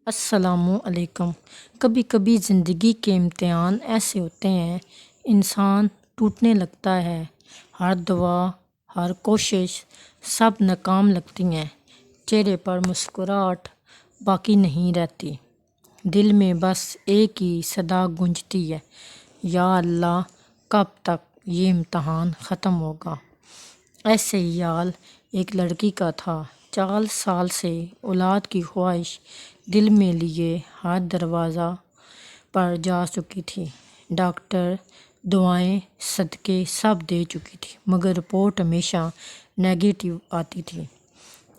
السلام علیکم۔ کبھی کبھی زندگی کے امتحان ایسے ہوتے ہیں، انسان ٹوٹنے لگتا ہے، ہر دعا، ہر کوشش سب ناکام لگتی ہیں، چہرے پر مسکراہٹ باقی نہیں رہتی، دل میں بس ایک ہی صدا گونجتی ہے، یا اللہ کب تک یہ امتحان ختم ہوگا۔ ایسے ہی حال ایک لڑکی کا تھا، 4 سال سے اولاد کی خواہش دل میں لیے ہر دروازہ پر جا چکی تھی، ڈاکٹر دعائیں صدقے سب دے چکی تھی، مگر رپورٹ ہمیشہ نیگیٹو آتی تھی۔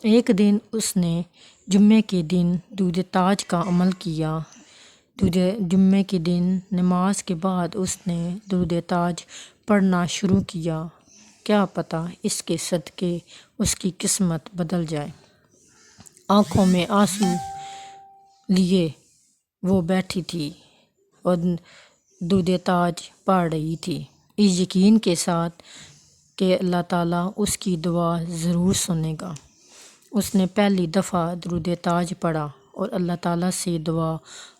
ایک دن اس نے جمعے کے دن درود تاج کا عمل کیا۔ جمعے کے دن نماز کے بعد اس نے درود تاج پڑھنا شروع کیا، کیا پتہ اس کے صدقے اس کی قسمت بدل جائے۔ آنکھوں میں آنسو لیے وہ بیٹھی تھی اور درود تاج پڑھ رہی تھی، اس یقین کے ساتھ کہ اللہ تعالیٰ اس کی دعا ضرور سنے گا۔ اس نے پہلی دفعہ درود تاج پڑھا اور اللہ تعالیٰ سے دعا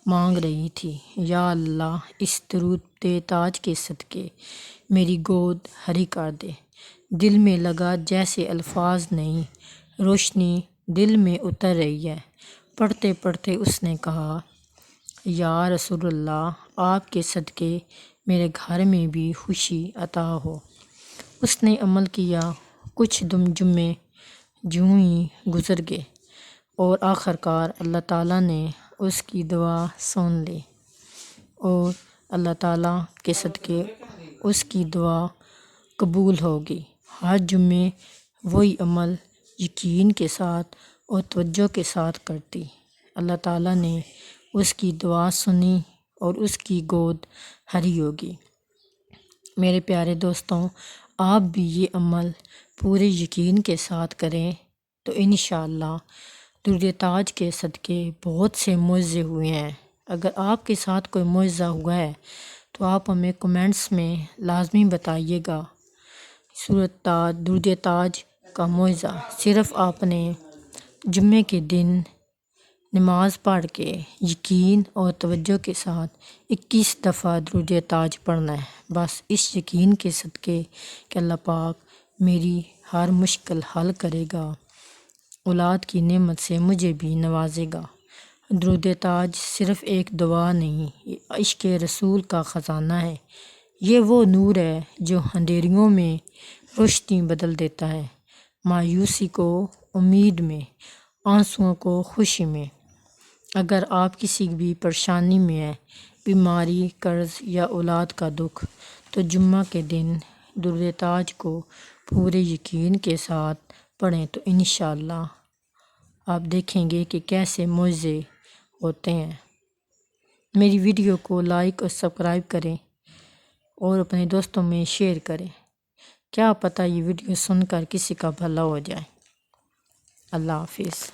مانگ رہی تھی، یا اللہ اس درود تاج کے صدقے میری گود ہری کر دے۔ دل میں لگا جیسے الفاظ نہیں، روشنی دل میں اتر رہی ہے۔ پڑھتے پڑھتے اس نے کہا، یا رسول اللہ آپ کے صدقے میرے گھر میں بھی خوشی عطا ہو۔ اس نے عمل کیا، کچھ جمعے یوں ہی گزر گئے اور آخرکار اللہ تعالیٰ نے اس کی دعا سن لی اور اللہ تعالیٰ کے صدقے اس کی دعا قبول ہوگی۔ ہر جمعے وہی عمل یقین کے ساتھ اور توجہ کے ساتھ کرتی، اللہ تعالیٰ نے اس کی دعا سنی اور اس کی گود ہری ہوگی۔ میرے پیارے دوستوں، آپ بھی یہ عمل پورے یقین کے ساتھ کریں تو انشاءاللہ درود تاج کے صدقے بہت سے معجزے ہوئے ہیں۔ اگر آپ کے ساتھ کوئی معجزہ ہوا ہے تو آپ ہمیں کمنٹس میں لازمی بتائیے گا۔ درود تاج کا معجزہ صرف آپ نے جمعے کے دن نماز پڑھ کے یقین اور توجہ کے ساتھ 21 دفعہ درود تاج پڑھنا ہے، بس اس یقین کے صدقے کہ اللہ پاک میری ہر مشکل حل کرے گا، اولاد کی نعمت سے مجھے بھی نوازے گا۔ درود تاج صرف ایک دعا نہیں، یہ عشق رسول کا خزانہ ہے، یہ وہ نور ہے جو اندھیریوں میں روشنی بدل دیتا ہے، مایوسی کو امید میں، آنسوؤں کو خوشی میں۔ اگر آپ کسی بھی پریشانی میں ہیں، بیماری، قرض یا اولاد کا دکھ، تو جمعہ کے دن درود تاج کو پورے یقین کے ساتھ پڑھیں تو انشاءاللہ آپ دیکھیں گے کہ کیسے معجزے ہوتے ہیں۔ میری ویڈیو کو لائک اور سبسکرائب کریں اور اپنے دوستوں میں شیئر کریں، کیا پتہ یہ ویڈیو سن کر کسی کا بھلا ہو جائے۔ اللہ حافظ۔